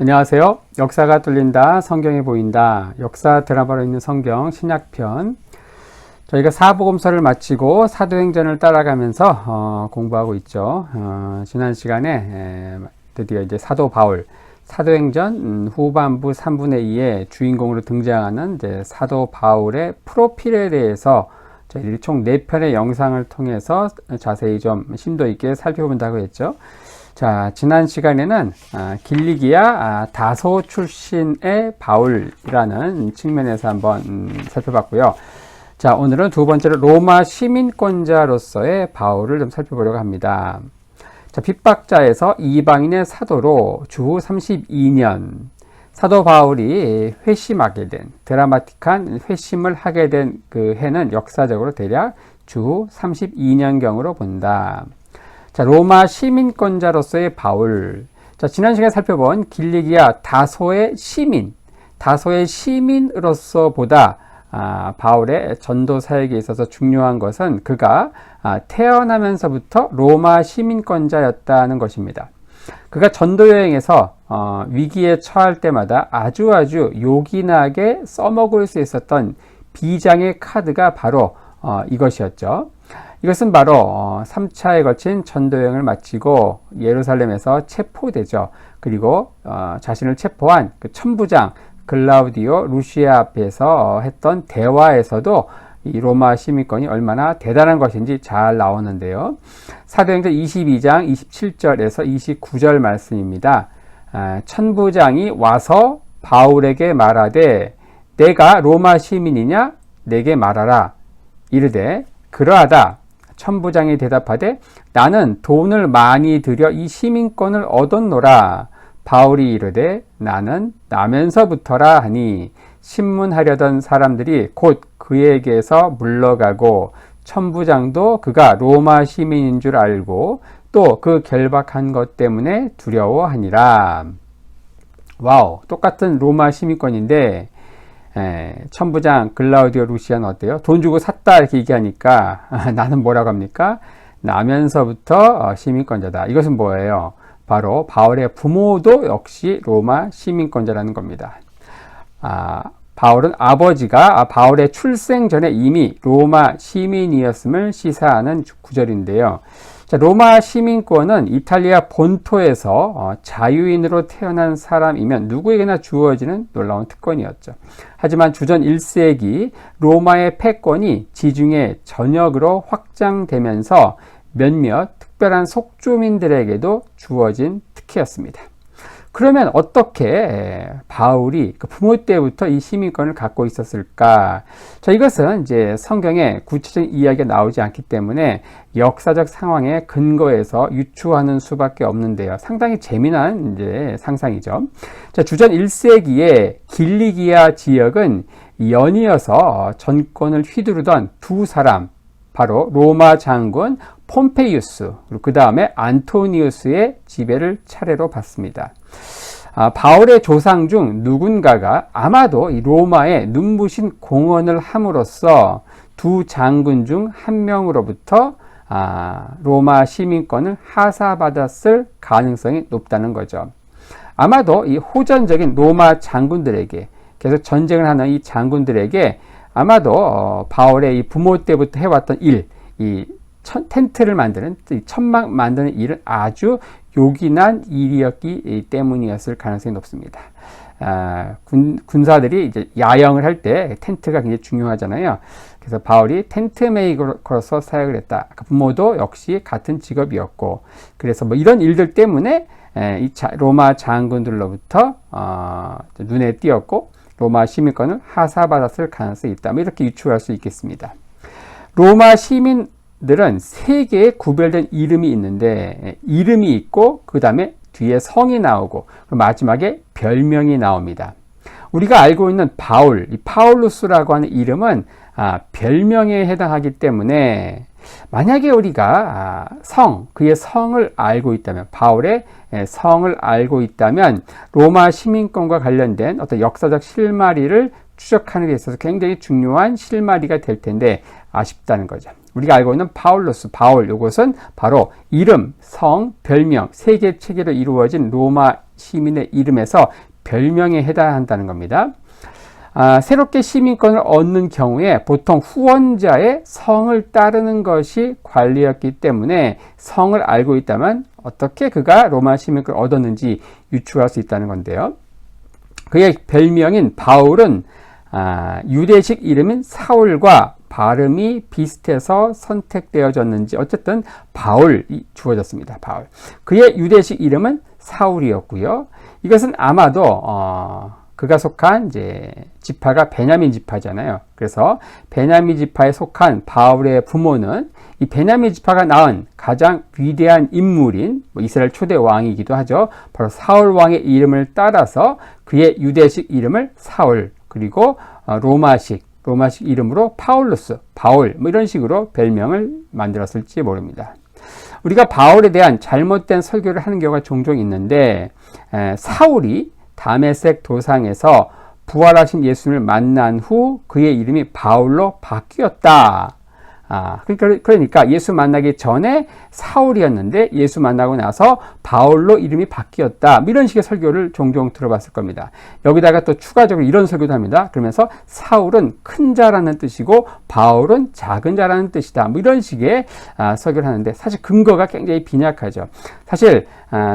안녕하세요. 역사가 뚫린다, 성경이 보인다. 역사 드라마로 있는 성경 신약편. 저희가 사복음서를 마치고 사도행전을 따라가면서 공부하고 있죠. 지난 시간에 드디어 이제 사도 바울, 사도행전 후반부 3분의 2의 주인공으로 등장하는 이제 사도 바울의 프로필에 대해서 저희들이 총 4편의 영상을 통해서 자세히 좀 심도 있게 살펴본다고 했죠. 자, 지난 시간에는 길리기아 다소 출신의 바울이라는 측면에서 한번 살펴봤고요. 자, 오늘은 두 번째로 로마 시민권자로서의 바울을 좀 살펴보려고 합니다. 자, 핍박자에서 이방인의 사도로 주 32년 사도 바울이 회심하게 된, 드라마틱한 회심을 하게 된 그 해는 역사적으로 대략 주 32년경으로 본다. 자, 로마 시민권자로서의 바울. 자, 지난 시간에 살펴본 길리기아 다소의 시민으로서 보다 바울의 전도 사역에 있어서 중요한 것은 그가 태어나면서부터 로마 시민권자였다는 것입니다. 그가 전도 여행에서 위기에 처할 때마다 아주 요긴하게 써먹을 수 있었던 비장의 카드가 바로 이것이었죠. 이것은 바로 3차에 걸친 전도여행을 마치고 예루살렘에서 체포되죠. 그리고 자신을 체포한 그 천부장 글라우디오 루시아 앞에서 했던 대화에서도 이 로마 시민권이 얼마나 대단한 것인지 잘 나오는데요. 사도행전 22장 27절에서 29절 말씀입니다. 천부장이 와서 바울에게 말하되 내가 로마 시민이냐? 내게 말하라. 이르되 그러하다. 천부장이 대답하되 나는 돈을 많이 들여 이 시민권을 얻었노라. 바울이 이르되 나는 나면서부터라 하니 신문하려던 사람들이 곧 그에게서 물러가고 천부장도 그가 로마 시민인 줄 알고 또 그 결박한 것 때문에 두려워하니라. 와우, 똑같은 로마 시민권인데 천부장 글라우디오 루시아는 어때요? 돈 주고 샀다 이렇게 얘기하니까 나는 뭐라고 합니까? 나면서부터 시민권자다. 이것은 뭐예요? 바로 바울의 부모도 역시 로마 시민권자라는 겁니다. 바울은 아버지가 바울의 출생 전에 이미 로마 시민이었음을 시사하는 구절인데요. 자, 로마 시민권은 이탈리아 본토에서 자유인으로 태어난 사람이면 누구에게나 주어지는 놀라운 특권이었죠. 하지만 주전 1세기 로마의 패권이 지중해 전역으로 확장되면서 몇몇 특별한 속주민들에게도 주어진 특혜였습니다. 그러면 어떻게 바울이 그 부모 때부터 이 시민권을 갖고 있었을까? 자, 이것은 이제 성경에 구체적인 이야기가 나오지 않기 때문에 역사적 상황에 근거해서 유추하는 수밖에 없는데요. 상당히 재미난 이제 상상이죠. 자, 주전 1세기에 길리기아 지역은 연이어서 전권을 휘두르던 두 사람, 바로 로마 장군 폼페이우스, 그리고 그 다음에 안토니우스의 지배를 차례로 받습니다. 바울의 조상 중 누군가가 아마도 이 로마에 눈부신 공헌을 함으로써 두 장군 중 한 명으로부터 로마 시민권을 하사받았을 가능성이 높다는 거죠. 아마도 이 호전적인 로마 장군들에게, 계속 전쟁을 하는 이 장군들에게 아마도 바울의 이 부모 때부터 해왔던 일, 이 텐트를 만드는, 천막 만드는 일은 아주 요긴한 일이었기 때문이었을 가능성이 높습니다. 군사들이 이제 야영을 할 때 텐트가 굉장히 중요하잖아요. 그래서 바울이 텐트 메이커로서 사역을 했다. 부모도 역시 같은 직업이었고, 그래서 뭐 이런 일들 때문에 이 로마 장군들로부터 눈에 띄었고, 로마 시민권을 하사받았을 가능성이 있다. 뭐 이렇게 유추할 수 있겠습니다. 로마 시민들은 세 개의 구별된 이름이 있는데, 이름이 있고 그 다음에 뒤에 성이 나오고 마지막에 별명이 나옵니다. 우리가 알고 있는 바울, 이 파울루스라고 하는 이름은 별명에 해당하기 때문에 만약에 우리가 그의 성을 알고 있다면, 바울의 성을 알고 있다면 로마 시민권과 관련된 어떤 역사적 실마리를 추적하는 데 있어서 굉장히 중요한 실마리가 될 텐데 아쉽다는 거죠. 우리가 알고 있는 파울루스, 바울, 이것은 바로 이름, 성, 별명, 세 개 체계로 이루어진 로마 시민의 이름에서 별명에 해당한다는 겁니다. 새롭게 시민권을 얻는 경우에 보통 후원자의 성을 따르는 것이 관리였기 때문에 성을 알고 있다면 어떻게 그가 로마 시민권을 얻었는지 유추할 수 있다는 건데요. 그의 별명인 바울은 유대식 이름인 사울과 발음이 비슷해서 선택되어졌는지 어쨌든 바울이 주어졌습니다. 바울. 그의 유대식 이름은 사울이었고요. 이것은 아마도 그가 속한 이제 지파가 베냐민 지파잖아요. 그래서 베냐민 지파에 속한 바울의 부모는 이 베냐민 지파가 낳은 가장 위대한 인물인 이스라엘 초대 왕이기도 하죠. 바로 사울 왕의 이름을 따라서 그의 유대식 이름을 사울, 그리고 로마식 이름으로 파울루스, 바울 이런 식으로 별명을 만들었을지 모릅니다. 우리가 바울에 대한 잘못된 설교를 하는 경우가 종종 있는데 사울이 다메섹 도상에서 부활하신 예수님을 만난 후 그의 이름이 바울로 바뀌었다. 그러니까 예수 만나기 전에 사울이었는데 예수 만나고 나서 바울로 이름이 바뀌었다. 이런 식의 설교를 종종 들어봤을 겁니다. 여기다가 또 추가적으로 이런 설교도 합니다. 그러면서 사울은 큰 자라는 뜻이고 바울은 작은 자라는 뜻이다. 이런 식의 설교를 하는데 사실 근거가 굉장히 빈약하죠. 사실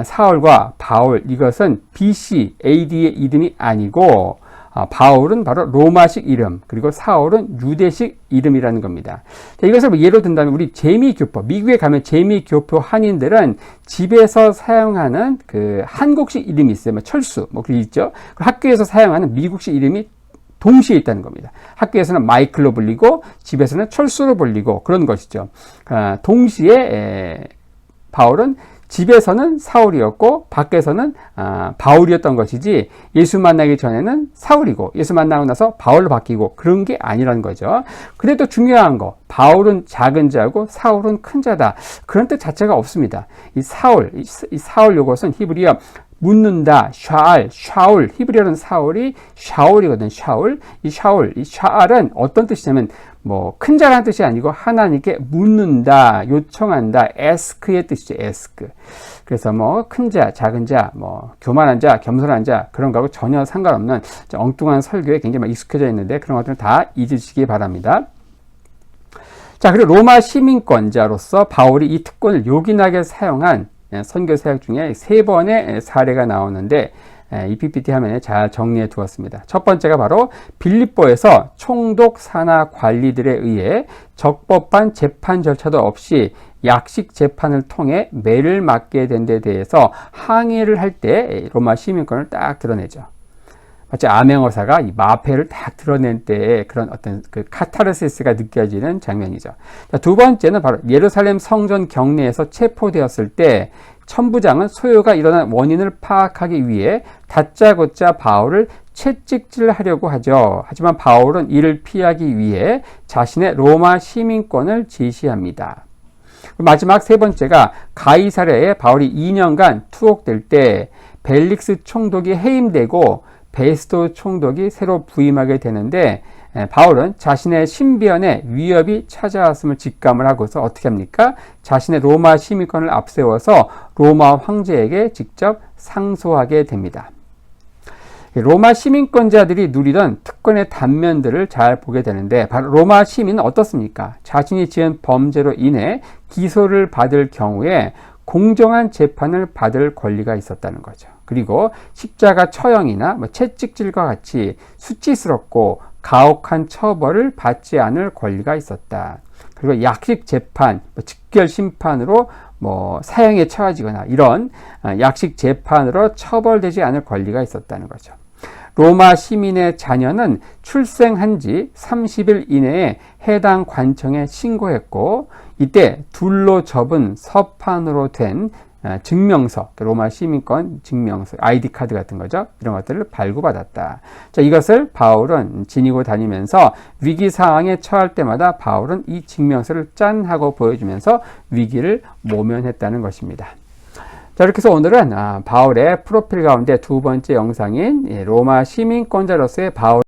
사울과 바울 이것은 BC, AD의 이름이 아니고 바울은 바로 로마식 이름, 그리고 사울은 유대식 이름이라는 겁니다. 자, 이것을 예로 든다면 우리 재미교포, 미국에 가면 재미교포 한인들은 집에서 사용하는 그 한국식 이름이 있어요. 철수, 그게 있죠. 학교에서 사용하는 미국식 이름이 동시에 있다는 겁니다. 학교에서는 마이클로 불리고 집에서는 철수로 불리고 그런 것이죠. 동시에 바울은 집에서는 사울이었고 밖에서는 바울이었던 것이지 예수 만나기 전에는 사울이고 예수 만나고 나서 바울로 바뀌고 그런 게 아니라는 거죠. 그래도 중요한 거, 바울은 작은 자고 사울은 큰 자다. 그런 뜻 자체가 없습니다. 이 사울 요것은 히브리어 묻는다, 샤울, 히브리어는 사울이 샤울이거든, 샤울. 이 샤알은 어떤 뜻이냐면 큰 자라는 뜻이 아니고 하나님께 묻는다, 요청한다, ask의 뜻이죠, ask. 그래서 큰 자, 작은 자, 교만한 자, 겸손한 자 그런 거하고 전혀 상관없는 엉뚱한 설교에 굉장히 익숙해져 있는데 그런 것들은 다 잊으시기 바랍니다. 자, 그리고 로마 시민권자로서 바울이 이 특권을 요긴하게 사용한 선교 사역 중에 3번의 사례가 나오는데 이 PPT 화면에 잘 정리해 두었습니다. 첫 번째가 바로 빌립보에서 총독 산하 관리들에 의해 적법한 재판 절차도 없이 약식 재판을 통해 매를 맞게 된 데 대해서 항의를 할 때 로마 시민권을 딱 드러내죠. 마치 암행어사가 이 마패를 딱 드러낸 때의 그런 어떤 그 카타르시스가 느껴지는 장면이죠. 자, 두 번째는 바로 예루살렘 성전 경내에서 체포되었을 때 천부장은 소요가 일어난 원인을 파악하기 위해 다짜고짜 바울을 채찍질하려고 하죠. 하지만 바울은 이를 피하기 위해 자신의 로마 시민권을 제시합니다. 마지막 세 번째가 가이사랴에 바울이 2년간 투옥될 때 벨릭스 총독이 해임되고 베스도 총독이 새로 부임하게 되는데 바울은 자신의 신변에 위협이 찾아왔음을 직감을 하고서 어떻게 합니까? 자신의 로마 시민권을 앞세워서 로마 황제에게 직접 상소하게 됩니다. 로마 시민권자들이 누리던 특권의 단면들을 잘 보게 되는데 바로 로마 시민은 어떻습니까? 자신이 지은 범죄로 인해 기소를 받을 경우에 공정한 재판을 받을 권리가 있었다는 거죠. 그리고 십자가 처형이나 채찍질과 같이 수치스럽고 가혹한 처벌을 받지 않을 권리가 있었다. 그리고 약식 재판, 직결 심판으로 사형에 처해지거나 이런 약식 재판으로 처벌되지 않을 권리가 있었다는 거죠. 로마 시민의 자녀는 출생한 지 30일 이내에 해당 관청에 신고했고 이때 둘로 접은 서판으로 된 증명서, 로마 시민권 증명서, ID 카드 같은 거죠. 이런 것들을 발급받았다. 자, 이것을 바울은 지니고 다니면서 위기 상황에 처할 때마다 바울은 이 증명서를 짠 하고 보여주면서 위기를 모면했다는 것입니다. 자, 이렇게 해서 오늘은 바울의 프로필 가운데 두 번째 영상인 로마 시민권자로서의 바울